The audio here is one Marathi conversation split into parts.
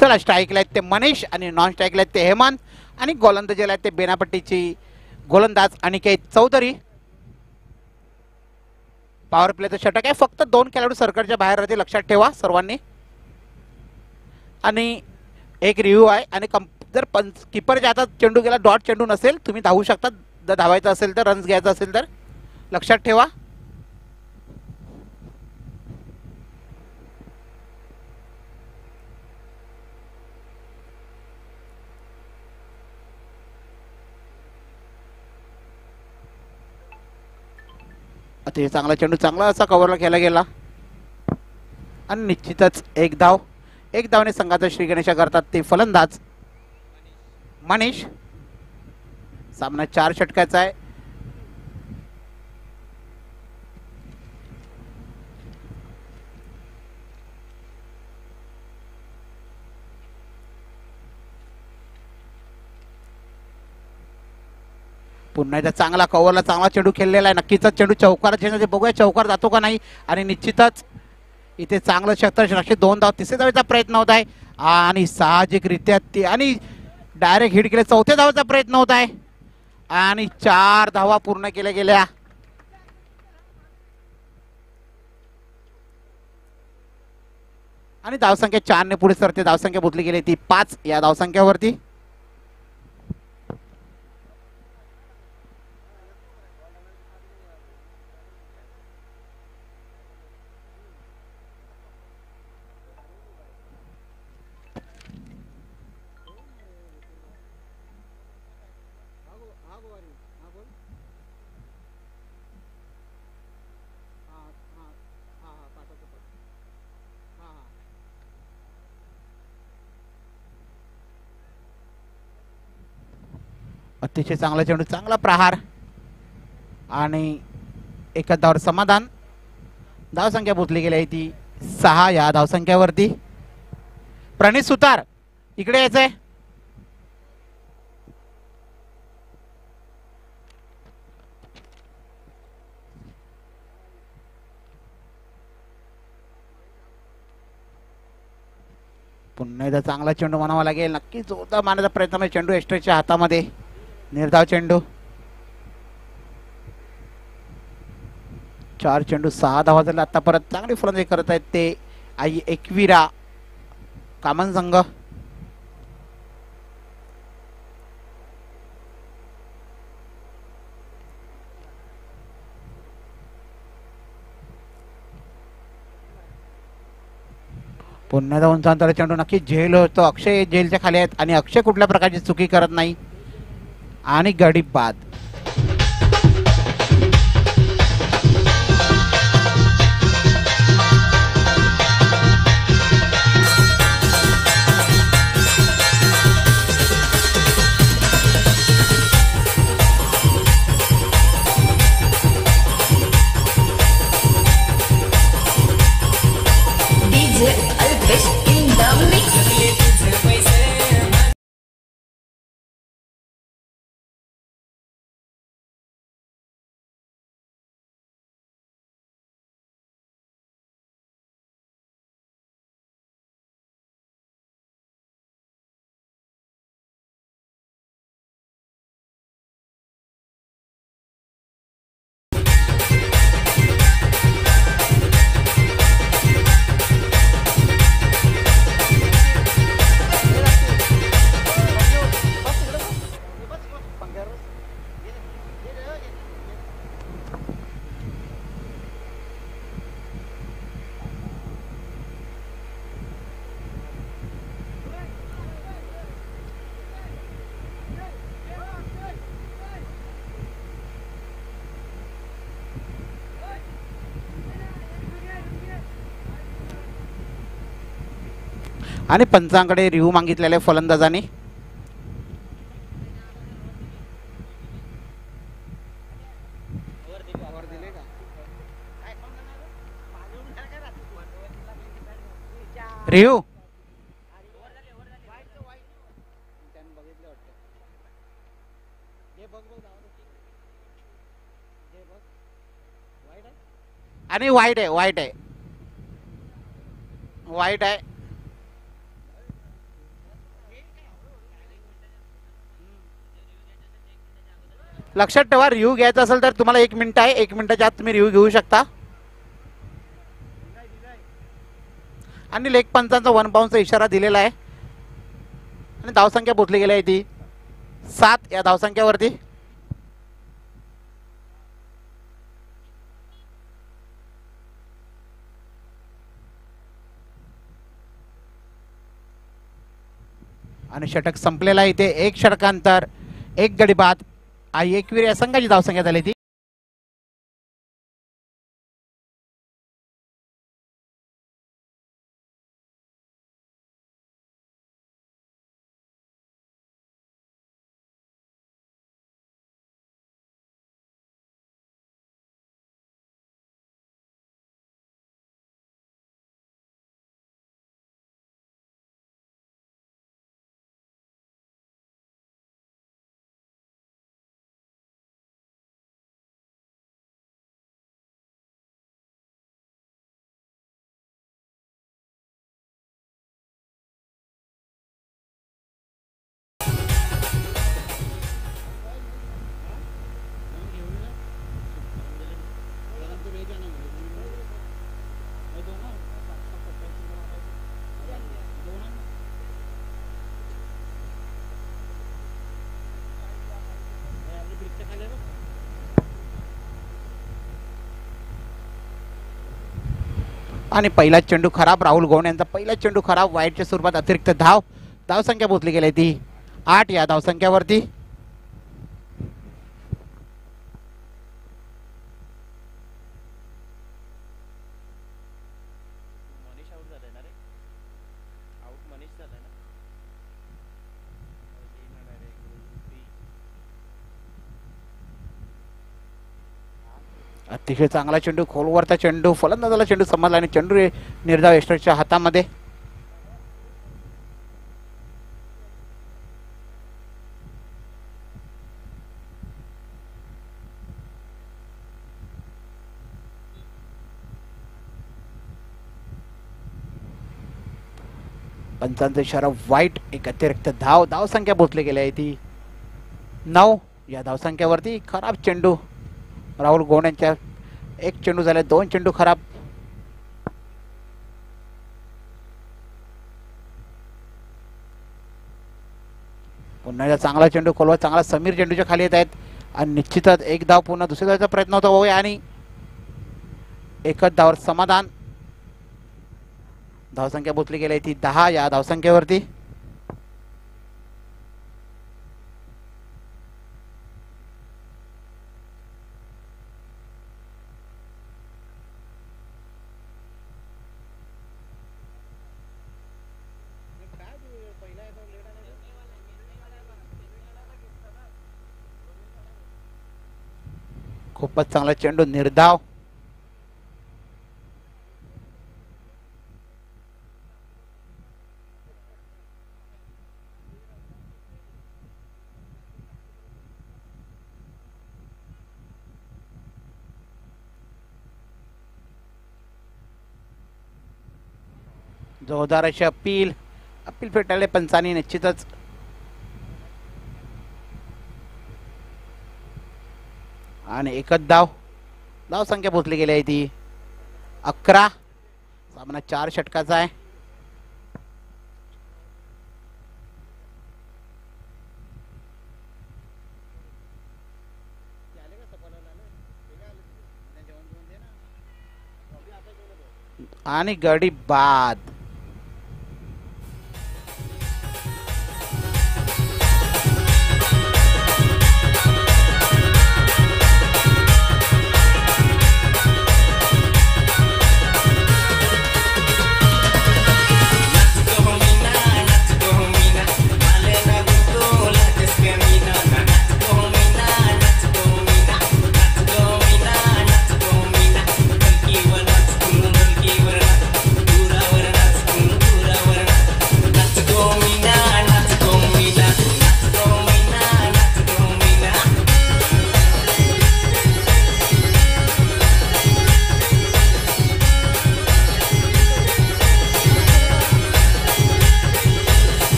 चला, स्ट्राईकला आहेत ते मनीष आणि नॉन स्ट्राईकला आहेत ते हेमंत आणि गोलंदाजीला आहेत ते बेनापट्टीची गोलंदाज अनिकेत चौधरी. पॉवर प्लेचं षटक आहे. फक्त 2 खेळाडू सर्कलच्या बाहेर राहते, लक्षात ठेवा सर्वांनी. आणि एक रिव्ह्यू आहे. आणि जर किपरच्या हातात चेंडू गेला, डॉट चेंडू नसेल, तुम्ही धावू शकता. जर धावायचं असेल तर, रन्स घ्यायचं असेल तर, लक्षात ठेवा. अतिशय चांगला चेंडू, चांगला असा कव्हरला खेळला गेला आणि निश्चितच एक धावने संघाचा श्रीगणेशा करतात ते फलंदाज मनीष. सामना 4 षटकाचा आहे. पुन्हा एकदा चांगला कव्हरला चांगला चेंडू खेळलेला आहे. नक्कीच चेंडू चौकार चेंडू बघूया चौकार जातो का नाही. आणि निश्चितच इथे चांगलं क्षेत्ररक्षण, 2 धाव, 3ऱ्या धावेचा प्रयत्न होत आहे आणि साहजिकरित्या ते आणि डायरेक्ट हिट केले. 4थ्या धावेचा प्रयत्न होत आहे आणि 4 धावा पूर्ण केल्या गेल्या. आणि धावसंख्या 4 ने पुढे सरते. धावसंख्या बुतली गेली ती 5 या धावसंख्यावरती. अतिशय चांगला चेंडू, चांगला प्रहार आणि एका धावावर समाधान. धावसंख्या पोचली गेली आहे ती 6 या धावसंख्यावरती. प्रणित सुतार इकडे यायचंय. पुन्हा एकदा चांगला चेंडू म्हणावा लागेल. नक्कीच जोरदार मारण्याचा प्रयत्न, चेंडू एस्ट्रेच्या हातामध्ये. निर्धाव चेंडू. 4 चेंडू 6 धावा झाल्या. आता परत चांगली फलंदाजी करत आहेत ते आई एकविरा कामन संघ. पुन्हा एकदा उंचांतर चेंडू, नक्की झेल होतो. अक्षय झेलच्या खाली आहेत आणि अक्षय कुठल्या प्रकारची चुकी करत नाही आणि गडी बाद. आणि पंचांकडे रिव्ह्यू मागितलेल्या फलंदाजांनी. रिव्ह्यू आणि वाईट आहे, वाईट आहे, वाईट आहे. लक्षात ठेवा, रिव्ह्यू घ्यायचा असेल तर तुम्हाला 1 मिनिट आहे, 1 मिनिटाच्या आत तुम्ही रिव्ह्यू घेऊ शकता. आणि लेग पंचांचा 1 बाउन्सचा इशारा दिलेला आहे आणि धावसंख्या पोचली गेली आहे ती 7 या धावसंख्येवरती. आणि षटक संपलेला आहे इथे. 1 षटकांतर 1 गडी बाद आणि 1 वीर या संघाची धावसंख्या झाली ती. आणि पहिला चेंडू खराब. राहुल गौंड यांचा पहिला चेंडू खराब. वाईटच्या स्वरूपात अतिरिक्त धाव. धावसंख्या पोचली गेली ती 8 या धावसंख्यावरती. अतिशय चांगला चेंडू, खोलवरचा चेंडू, फलंदाजाला चेंडू समजला आणि चेंडू निर्धाव यष्टरच्या हातामध्ये. पंचांचा इशारा वाईट. 1 अतिरिक्त धाव. धावसंख्या पोचली गेली आहे ती 9 या धावसंख्यावरती. खराब चेंडू राहुल गौंड यांच्या. 1 चेंडू झाले, 2 चेंडू खराब. पुन्हा एकदा चांगला चेंडू खोलवा. चांगला समीर चेंडूच्या खाली येत आहेत आणि निश्चितच 1 धाव पुन्हा दुसऱ्या धावचा प्रयत्न होता होय आणि 1च धावावर समाधान. धावसंख्या पोचली गेली ती 10 या धावसंख्येवरती. खूपच चांगला चेंडू, निर्धाव. जोरदार अशी अपील फेटाळले पंचांनी निश्चितच. आणि 1च धाव. धावसंख्या पोचली गेली आहे ती 11. सामना 4 षटकाचा आहे. आणि गडी बाद.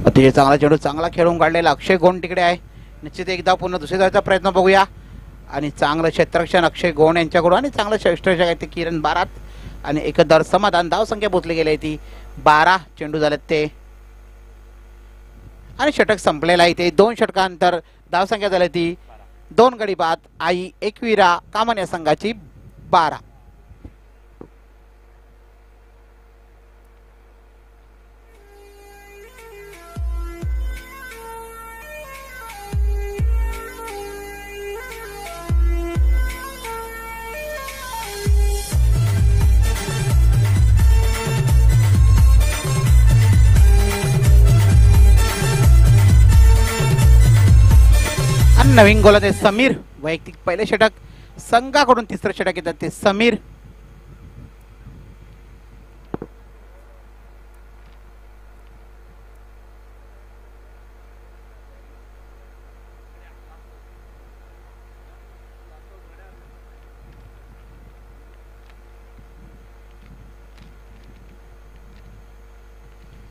अतिशय चांगला चेंडू चांगला खेळून काढलेला अक्षय गोंड तिकडे आहे. निश्चित एकदा पुन्हा दुसऱ्या धावेचा प्रयत्न बघूया आणि चांगलं क्षेत्ररक्षण अक्षय गोंड यांच्याकडून आणि चांगलं क्षेत्ररक्षक आहे ते किरण बारात आणि एकंदर समाधान. धावसंख्या पोचली गेली आहे ती 12 चेंडू झालेत ते आणि षटक संपलेला आहे ते 2 षटकांतर धावसंख्या झाली ती 2 गडी बाद. आई एकविरा कामन या संघाची 12. नवीन गोलंदाज समीर वैयक्तिक पहिले षटक संघाकडून तिसरं षटक येतात ते समीर.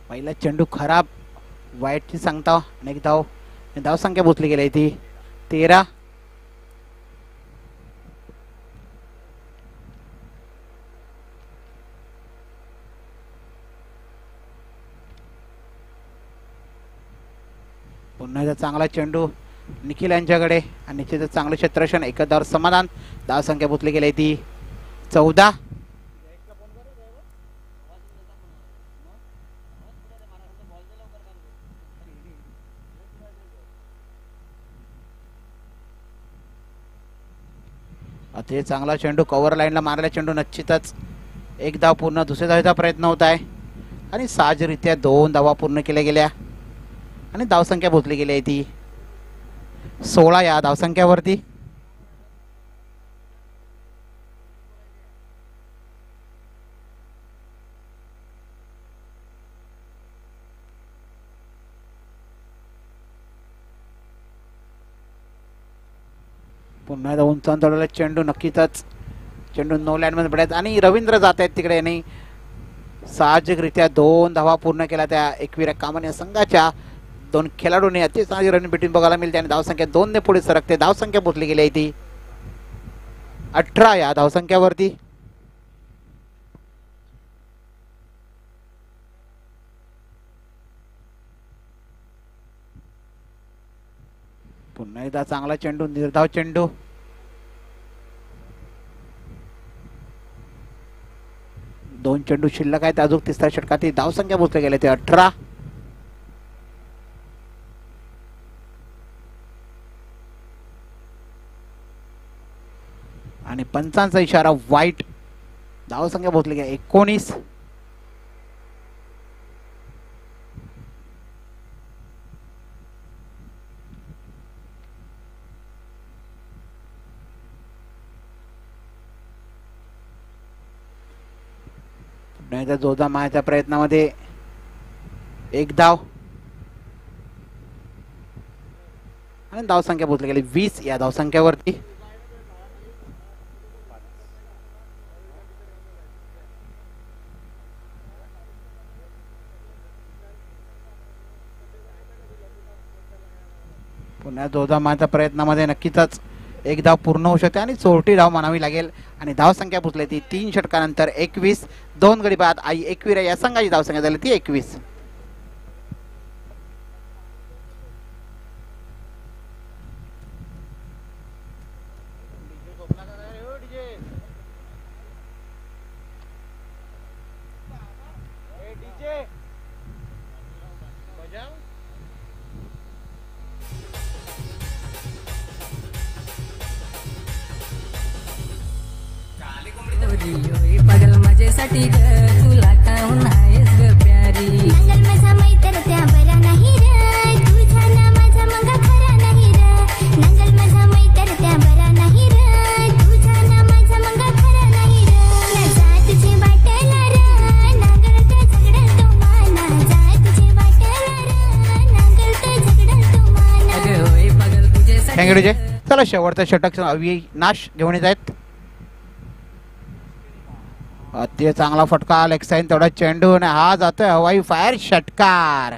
पहिला चेंडू खराब वाईटची सांगता अनेक धावसंख्या पोचली गेली ती 13. पुन्हा एकदा चांगला चेंडू निखिल यांच्याकडे आणि निश्चितच चांगलं क्षेत्ररक्षण एकदावर समाधान. धावसंख्या पोचली गेली ती 14. अतिशय चांगला चेंडू कव्हर लाईनला मारला चेंडू निश्चितच एक धाव पूर्ण दुसऱ्या धावेचा प्रयत्न होत आहे आणि सहजरित्या 2 धावा पूर्ण केल्या गेल्या आणि धावसंख्या पोचली गेली आहे ती 16 या धावसंख्यावरती. पुन्हा एकदा उंच अंतराला चेंडू नक्कीच चेंडू 9 लाईनमध्ये पडायचा आणि रवींद्र जात आहेत तिकडे आणि साहजिकरित्या 2 धावा पूर्ण केल्या त्या एकविरा कामन या संघाच्या. 2 खेळाडूंनी अति चांगली रनिंग बिटवीन बघायला मिळते आणि धावसंख्या 2 ने पुढे सरकते. धावसंख्या पोचली गेली आहे ती 18 या धावसंख्यावरती. पुन्हा एकदा चांगला चेंडू निर्धाव चेंडू 2 चेंडू शिल्लक आहेत अजून तिसऱ्या षटकात धावसंख्या पोचली गेली ते 18. आणि पंचांचा इशारा वाईट. धावसंख्या पोचली गेली 19. जोधा मायाच्या प्रयत्नामध्ये 1 धाव आणि धावसंख्या पोचली गेली 20 या धावसंख्यावरती. पुन्हा जोधा मायाच्या प्रयत्नामध्ये नक्कीच 1 धाव पूर्ण होऊ शकते आणि 34 धाव म्हणावी लागेल आणि धावसंख्या पोचली ती 3 षटकानंतर 21. 2 गडी बाद. आई एकविरा या संघाची धावसंख्या झाली ती 21. पागल माझ्यासाठी ग तुला काहून आहेस ग प्यारी. नांगल माझा मैत्र त्या बरा नाही रे तुझा ना माझा मग खरा नाही रे. नांगल माझा मैत्र त्या बरा नाही रे तुझा ना माझा मग खरा नाही रे. जा तुझे वाटेला रे नांगल ते झगडा तो माना. जा तुझे वाटेला रे नांगल ते झगडा तो माना. अगं होय पागल तुझ्यासाठी. Thank you DJ. चला शेवटचा षटक अविनाश घेऊन येत आहेत. अति चांगला फटका लेग साईन तेवढा चेंडू आणि हा जातोय हवाई फायर षटकार.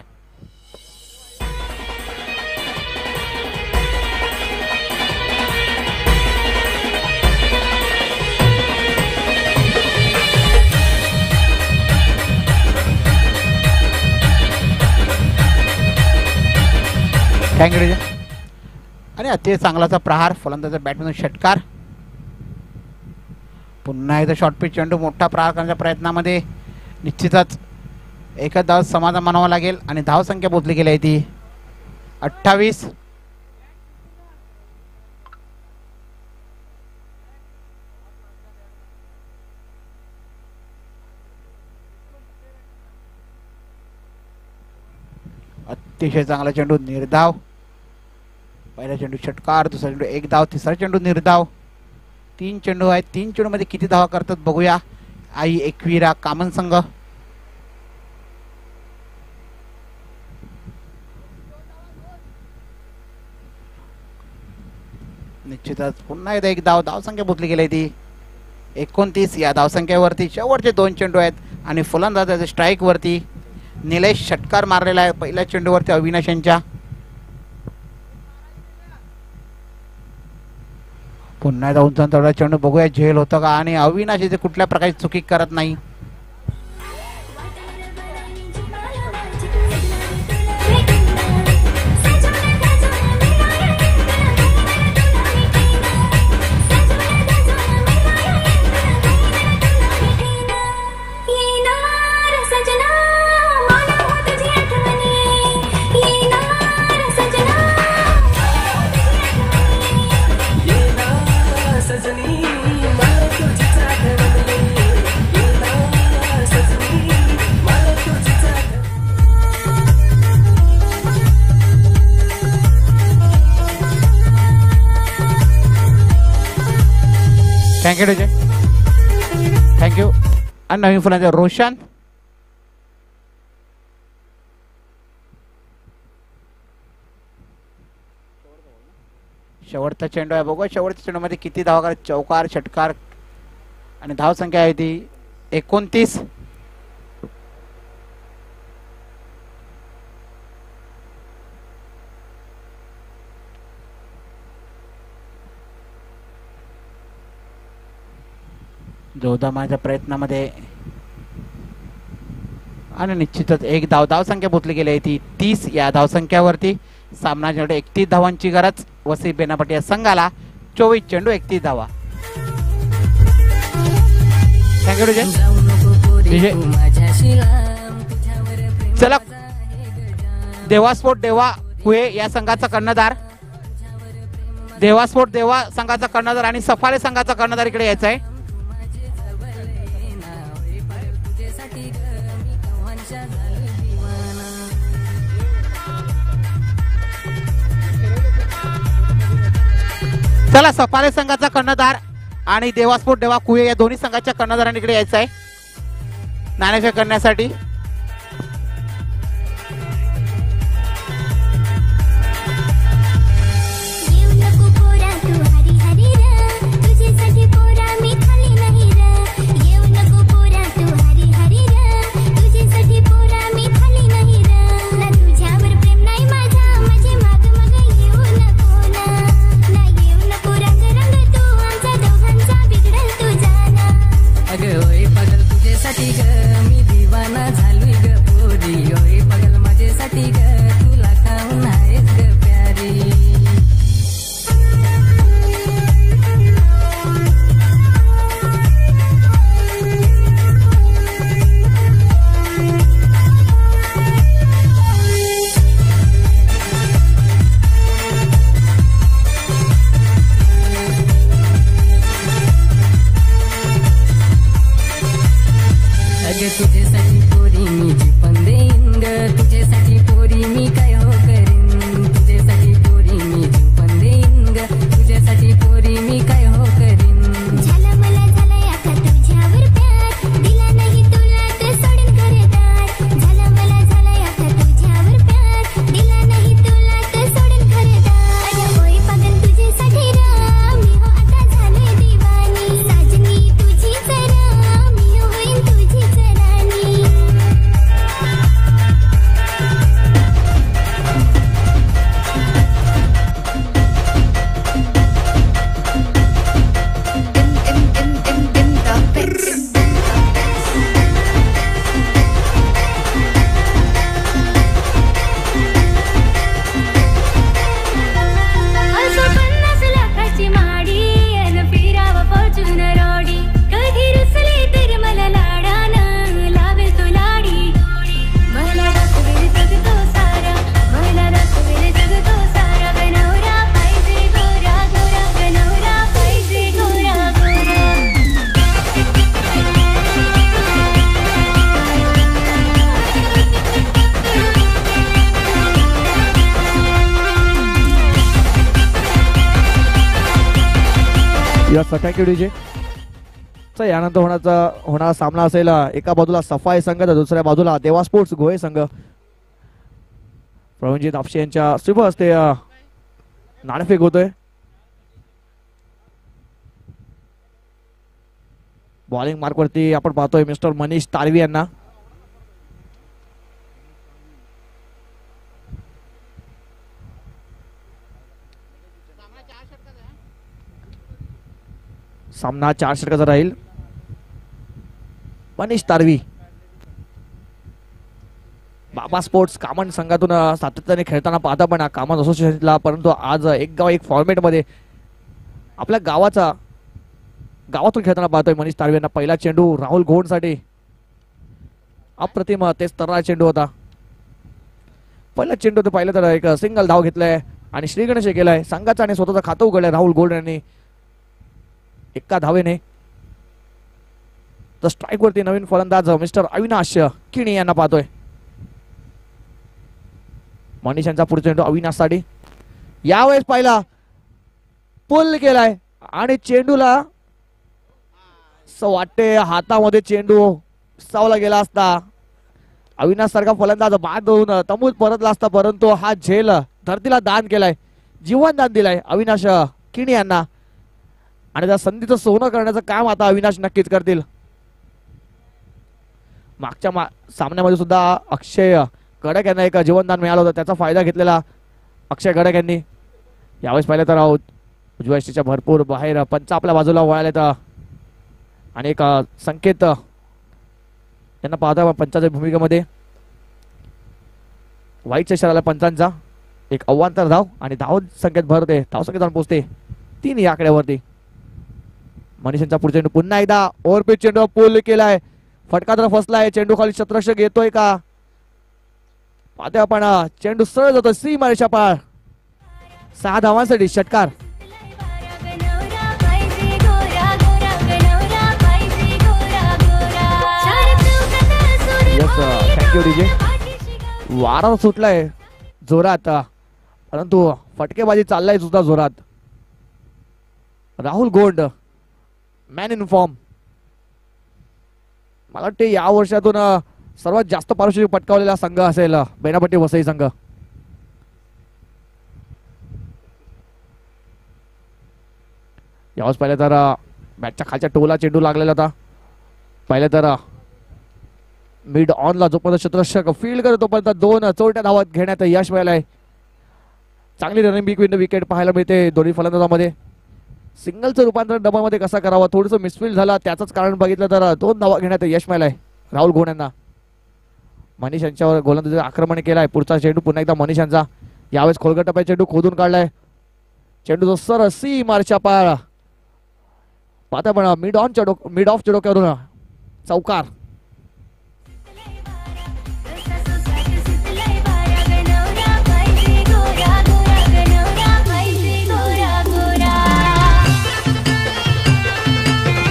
थँक्यू. आणि अतिशय चांगलाचा प्रहार फलंदाजा बॅटमधून षटकार. पुन्हा एकदा शॉर्ट पिच चेंडू मोठा प्रहार करण्याच्या प्रयत्नामध्ये निश्चितच एकच धाव समाधान मानावं लागेल आणि धावसंख्या पोचली गेली आहे ती 28. अतिशय चांगला चेंडू निर्धाव. पहिला चेंडू षटकार, दुसरा चेंडू एक धाव, तिसरा चेंडू निर्धाव. 3 चेंडू आहेत. 3 चेंडू मध्ये किती धावा करतात बघूया आई एकविरा कामन संघ. निश्चितच पुन्हा एकदा एक धावसंख्या पोचली गेली ती 29. या धावसंख्येवरती शेवटचे 2 चेंडू आहेत आणि फलंदाजाच्या स्ट्राईक वरती निलेश षटकार मारलेला आहे पहिल्या चेंडूवरती अविनाश यांच्या. पुन्हा एकदा उंच अंतराचा चेंडू बघूया झेल होतं का आणि अविनाश इथे कुठल्या प्रकारची चुकी करत नाही. Thank you DJ, thank you. आणि नवीन फलंदाज रोशन. शेवटचा चेंडू आहे बघा. शेवटच्या चेंडूमध्ये किती धावा करत चौकार षटकार आणि धावसंख्या आहे ती 29. जोधामाच्या प्रयत्नामध्ये आणि निश्चितच एक धावसंख्या पोचली गेली आहे ती 30. या धावसंख्यावरती सामना चेंडू 31 धावांची गरज वसई बेनापट्टी या संघाला. 24 चेंडू 31 धावा. Thank you DJ. चला देवा स्पोर्ट देवा कुहे या संघाचा कर्णधार, देवा स्पोर्ट देवा संघाचा कर्णधार आणि सफाळे संघाचा कर्णधार इकडे यायचा आहे. चला सफाळे संघाचा कर्णधार आणि देवा स्पोर्ट देवा कुहे या दोन्ही संघाच्या कर्णधारांनी इकडे यायचं आहे नाणेफेक करण्यासाठी. Yes thank you DJ. यानंतर होणारा सामना असेल एका बाजूला सफाई संघ तर दुसऱ्या बाजूला देवा स्पोर्ट्स गोहे संघ. प्रवीणजी तापशे यांच्या शुभ हस्ते नाणेफेक होतोय. बॉलिंग मार्क वरती आपण पाहतोय मिस्टर मनीष तारवी यांना. सामना 4 षटकाचा राहील. मनीष तारवी बाबा स्पोर्ट्स कामन संघातून सातत्याने खेळताना पाहता पण कामन असोसिएशनला, परंतु आज एक गाव एक फॉर्मेट मध्ये आपल्या गावातून खेळताना पाहतोय मनीष तारवी यांना. पहिला चेंडू राहुल घोडसाठी अप्रतिम तेच तर्रा चेंडू होता. पहिला चेंडू ते पाहिलं तर एक सिंगल धाव घेतलाय आणि श्रीगणेश केलाय संघाचा आणि स्वतःचा खातं उघडलंय राहुल गोल्ड यांनी एका धावेने. तर स्ट्राईक वरती नवीन फलंदाज मिस्टर अविनाश किणी यांना पाहतोय. मनीष यांचा पुढचा चेंडू अविनाशसाठी यावेळेस पाहिला पुल केलाय आणि चेंडूला वाटते हातामध्ये चेंडू सावला गेला असता. अविनाश सारखा फलंदाज बाद होऊन तमूत परतला असता, परंतु हा झेल धरतीला दान केलाय, जीवन दान दिलाय अविनाश किणी यांना. आणि त्या संधीचं सोनं करण्याचं काम आता अविनाश नक्कीच करतील. मागच्या सामन्यामध्ये सुद्धा अक्षय गडक यांना एक जीवनदान मिळालं होतं, त्याचा फायदा घेतलेला अक्षय गडक यांनी. यावेळेस पाहिलं तर उजव्या यष्टीच्या भरपूर बाहेर पंच आपल्या बाजूला वळाले तर आणि एक संकेत यांना पाहता पंचाच्या भूमिकेमध्ये वाईटच्या इशारा पंचांचा. एक अव्वांतर धाव आणि धाव संकेत भरते, धाव संकेत जाऊन पोहोचते 3 या आकड्यावरती. मनीषांचा पुढचा चेंडू पुन्हा एकदा ओव्हरपिच चेंडू पुल केलाय, फटका तर फसलाय. चेंडू खाली शतरक्षक येतोय का पाहतोय आपण. चेंडू सरळ जातो सीमारेषा पार. 6 धावांसाठी षटकार. Thank you DJ. वारा सुटलाय जोरात, परंतु फटकेबाजी चाललाय सुद्धा जोरात. Rahul Gond man in form. मला वाटते या वर्षातून सर्वात जास्त पारितोषिक पटकावलेला संघ असेल बेनापट्टी वसई संघ. यावेळेस पाहिलं तर बॅटच्या खालच्या टोला चेंडू लागलेला होता. पाहिलं तर मिड ऑनला जोपर्यंत क्षेत्ररक्षक फील्ड करतो तोपर्यंत 2 चोरट्या धावात घेण्यात यश मिळालंय. चांगली रनिंग बिग विकेट पाहायला मिळते दोन्ही फलंदाजांमध्ये. सिंगलचं रूपांतर डबलमध्ये कसं करावं थोडंसं मिसफील्ड झाला, त्याचंच कारण बघितलं तर 2 धावा घेण्यात यश मिळालंय राहुल घोड यांना. मनीष यांच्यावर गोलंदाजीचं आक्रमण केलाय. पुढचा चेंडू पुन्हा एकदा मनीष यांचा. यावेळेस खोलगट चेंडू खोदून काढलाय. चेंडू सर सी मार्च्या पार पाहता पण मिड ऑफच्या डोक्यावरून चौकार.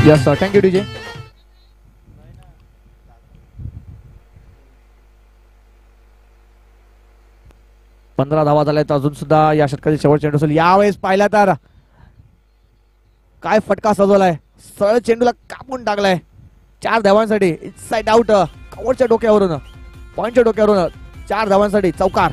Yes sir thank you DJ. पंधरा धावा झाल्यात अजून सुद्धा या षटकातील शेवट चेंडू असेल. यावेळेस पाहिला तर काय फटका सजवलाय, सरळ चेंडूला कापून टाकलाय 4 धावांसाठी. इनसाइड आउट कव्हरच्या डोक्यावरून पॉइंटच्या डोक्यावरून 4 धावांसाठी चौकार.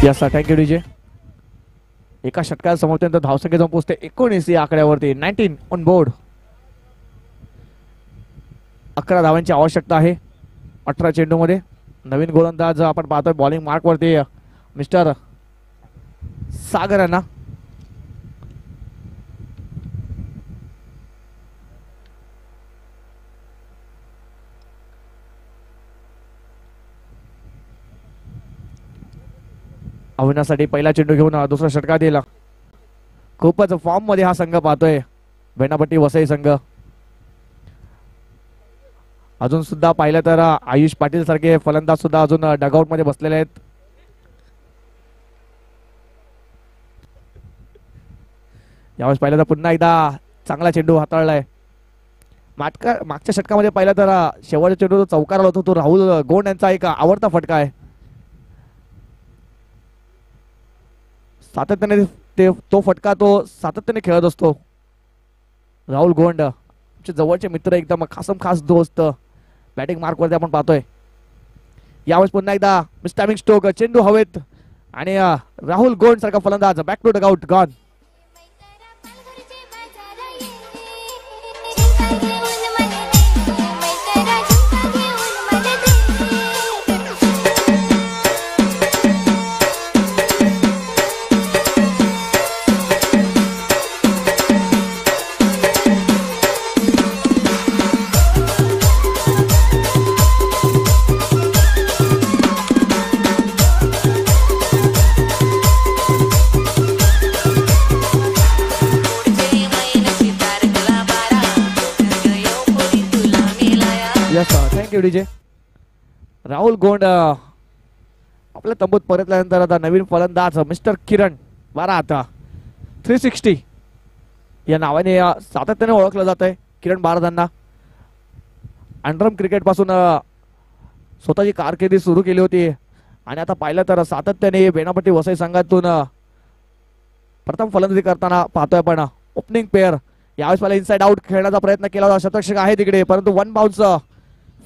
Yes sir thank you DJ. एका षटकात समाप्तीनंतर धावसंख्या जाऊन पोहोचते 19 या आकड्यावरती. 19 ऑन बोर्ड. 11 धावांची आवश्यकता आहे 18 चेंडूमध्ये. नवीन गोलंदाज आपण पाहतोय बॉलिंग मार्कवरती मिस्टर सागर यांना. आव्हानासाठी पहिला चेंडू घेऊन दुसरा षटकार दिला. खूपच फॉर्म मध्ये हा संघ पाहतोय बेनापट्टी वसई संघ. अजून सुद्धा पाहिलं तर आयुष पाटील सारखे फलंदाज सुद्धा अजून डगआउट मध्ये बसलेले आहेत. यावेळेस पाहिलं तर पुन्हा एकदा चांगला चेंडू हाताळलाय. मागच्या षटकामध्ये पाहिलं तर शेवटचा चेंडू चौकार होतो तो राहुल गोंड यांचा एक आवडता फटका आहे. सातत्याने तो फटका तो सातत्याने खेळत असतो. राहुल गोंड आमचे जवळचे मित्र, एकदम खास दोस्त, बॅटिंग मार्क वरती आपण पाहतोय. यावेळेस पुन्हा एकदा मिस्टॅमिंग स्ट्रोक, चेंडू हवेत आणि राहुल गोंड सारखा फलंदाज back to dugout gone. Thank you DJ. Rahul Gond आपल्या तंबूत परतल्यानंतर आता नवीन फलंदाज मिस्टर किरण बारा आता 360 या नावाने सातत्याने ओळखलं जात आहे. किरण बारदांना अंडरम क्रिकेट पासून स्वतःची कारकिर्दी सुरू केली होती आणि आता पाहिलं तर सातत्याने बेनापट्टी वसई संघातून प्रथम फलंदाजी करताना पाहतोय आपण. ओपनिंग पेअर यावेळेस मला इनसाइड आउट खेळण्याचा प्रयत्न केला होता. शतरक्षक आहे तिकडे, परंतु वन बाउन्स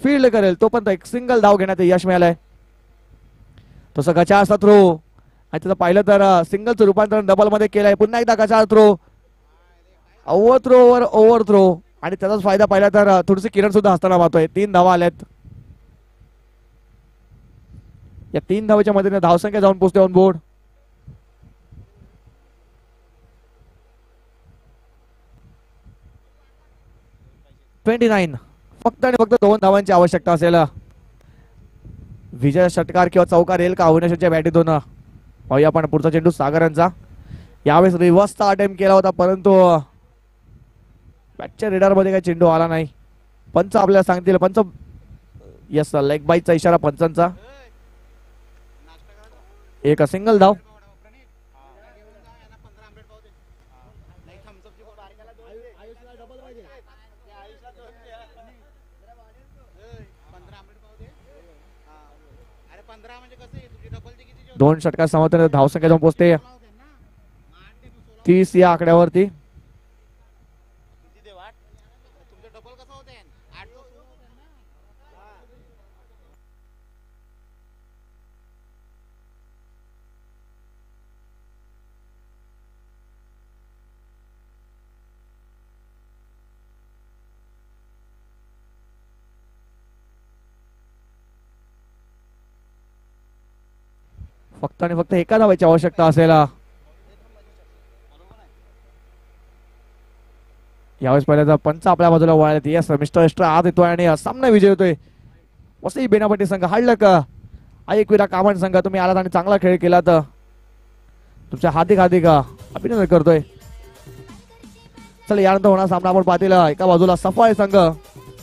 फील्ड करेल तोपर्यंत एक सिंगल धाव घेण्यात यश मिळालंय. तसं गचाळचा थ्रो आणि त्याचं पाहिलं तर सिंगलचं रूपांतरण डबल मध्ये केलंय. पुन्हा एकदा गचाळ थ्रो, ओव्हर थ्रो आणि त्याचाच फायदा पाहिला तर थोडीशी किरण सुद्धा हसताना पाहतोय. 3 धावा आल्यात. या 3 धावेच्या मदतीने धावसंख्या जाऊन पोहोचते ऑन बोर्ड. फक्त आणि फक्त 2 धावांची आवश्यकता असेल. विजय षटकार किंवा चौकार येईल का अविनाशच्या बॅटीतून पाहूया आपण. पुढचा चेंडू सागर यांचा. यावेळेस रिव्हर्सचा अटेम्प्ट केला होता परंतु बॅटच्या रेडार मध्ये काही चेंडू आला नाही. पंच आपल्याला सांगतील. पंच यस, लेग बाईचा इशारा पंचांचा. एक सिंगल धाव. दोन षटकार समाप्त धावसंख्या जाऊन पोहोचते 30 या आकड्यावरती. फक्त आणि फक्त एका धावाची आवश्यकता असेल. यावेळेस पहिल्यांदा पंच आपल्या बाजूला वळाले. येस, मिस्टर एक्स्ट्रा आत येतोय आणि सामना विजय होतोय. वसई बेनापट्टी संघ हाडलं का ऐकविरा कामण संघ, तुम्ही आलात आणि चांगला खेळ केलात. तुमच्या हार्दिक अभिनंदन करतोय. चला यानंतर होणार सामना आपण पाहतील. एका बाजूला सफाळे संघ